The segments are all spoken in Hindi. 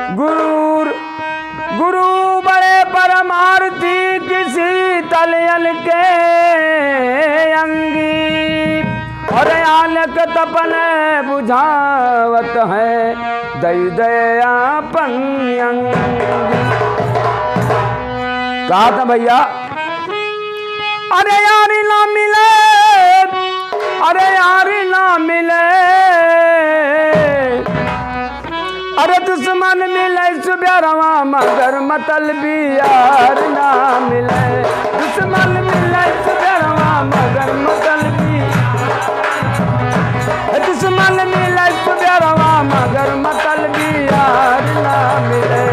गुरु गुरु बड़े परमार्थी किसी तलयल के अंगी और आलक तपन बुझावत है दई दयापन अंगी। कहा था भैया अरे यारी ना मिले, अरे यारी ना मिले, अरे दुश्मन मिले सुबेरवा मगर मतलबी यार ना मिले। दुश्मन मिले सुबेरवा मगर मतलबी, दुश्मन मिले सुबेरवा मगर मतलबी यार ना मिले।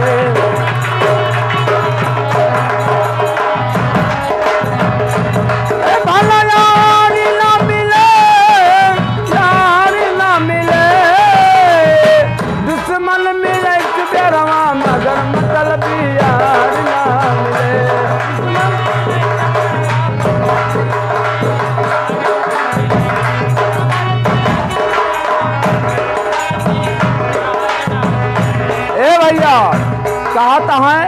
भला यारी ना मिले, यारी ना मिले, दुश्मन मिले सुबेरवा मगर मतलबी यार ना मिले। ए भैया कहता है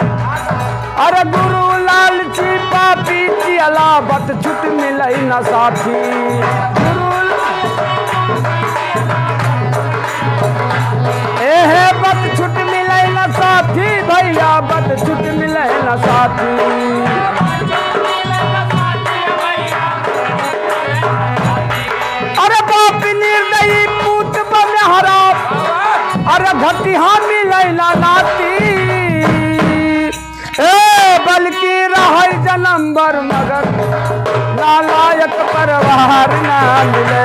अरे गुरु लालची पापी चियला बत छुट मिले न साथी। गुरु एहे बत छुट मिले न साथी भैया, बत छुट मिले न साथी। अरे बाप निर्दयी पूत बने हरा, अरे घटिया मिले न लाती। बल्कि रह जन्म भर मगर नालायक परिवार ना मिले।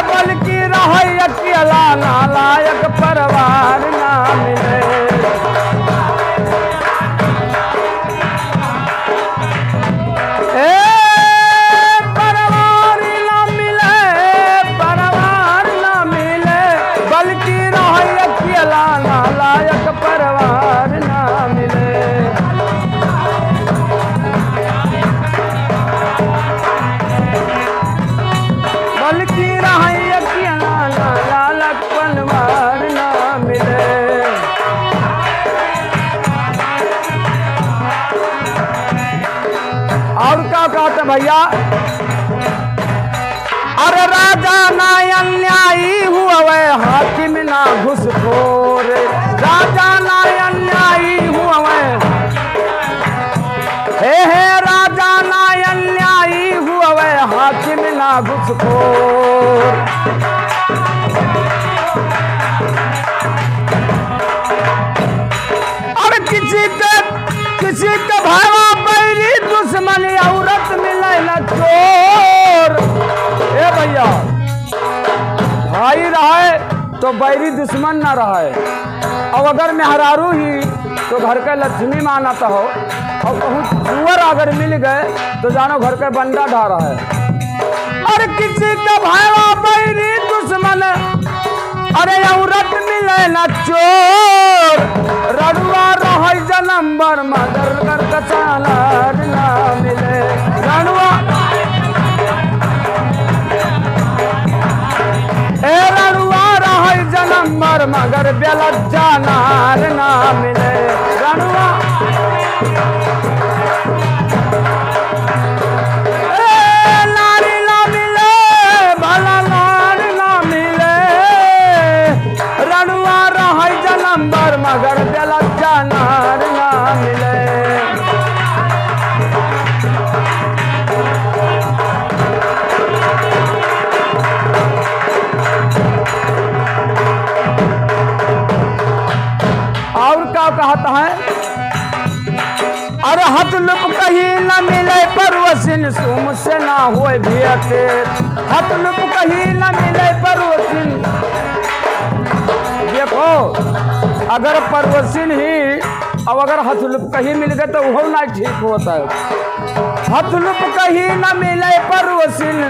बल्कि रह अकेला नालायक परिवार ना मिले। परिवार ना मिले, परिवार ना मिले, बल्कि रह अकेला नालायक परिवार ना मिले। बल्कि रह अकेला नालायक परिवार ना मिले। और क्या कहते भैया अरे राजा ना अन्यायी हुआ वे हाकिम ना घुसखोर। राजा ना अन्यायी हुआ वे, हे राजा ना अन्यायी हुआ वे हाकिम ना घुसखोर। और किसी के भावा बैरी दुश्मन औरत मिले न चोर। ए भैया भाई रहे तो बैरी दुश्मन ना रहे, और अगर मेहरारू ही तो घर के लक्ष्मी मानत हो, और बहुत सुअर अगर मिल गए तो जानो घर के बंदा ढा रहा है। और किसी का भावा बैरी दुश्मन, अरे औरत मिले न चोर। रड़ुआ रह जन्म भर मगर कर कसालार ना मिले। रड़ुआ रड़ुआ रह जन्म भर मगर बेलज्जा नार ना मिले। रड़ुआ नारी ना मिले, भला नार ना मिले, रड़ुआ रह जन्म भर मगर बेलज्जा नार ना मिले। और क्या कहता है अरे हथ लुप कहीं न मिले परवसिन सुम से ना होए भेंट। हथ लुप कहीं न मिले परवसिन, देखो अगर परवसिन ही अब अगर हथलुप कहीं मिल गए तो वो ना ठीक होता है। हथलुप कहीं न मिले परवसिन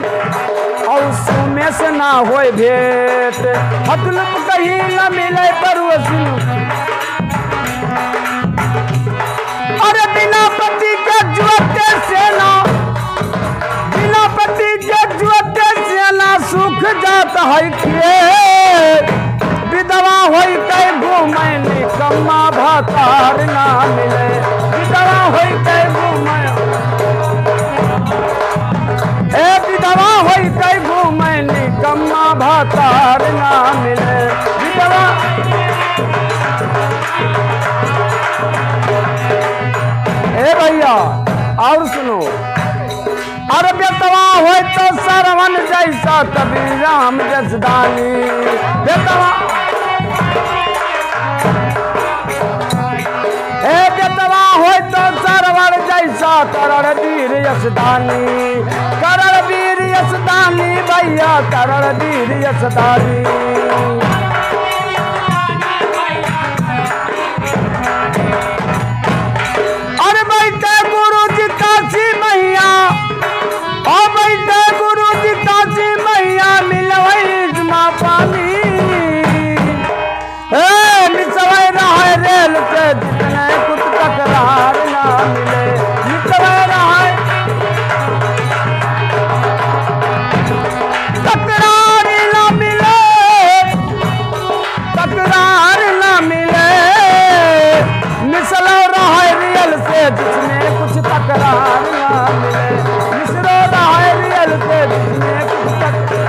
और सुमे से ना होए भेंट। हथलुप कहीं न मिले परवसिन, अरे बिना पति के जुएते से ना, बिना पति के जुएते से ना सुख जात है खेत विधवा होई कई घूमे निकम्मा भातार ना मिले विधवा होई कई घूमे विधवा होई कई घूमे निकम्मा भातार ना मिले विधवा भैया और सुनो अरे बेतवा हो तो सरवन जैसा कभी राम जसदानी बेतवा बेतवा हो तो सरवन जैसा करण वीर यशदानी भैया करण वीर यशदानी जितने कुछ तकरार ना मिले तकरार ना मिले मिसलो रहा रियल से जिसमें कुछ तकरार ना मिले मिसलो रहा रियल से जिसमें कुछ तकरार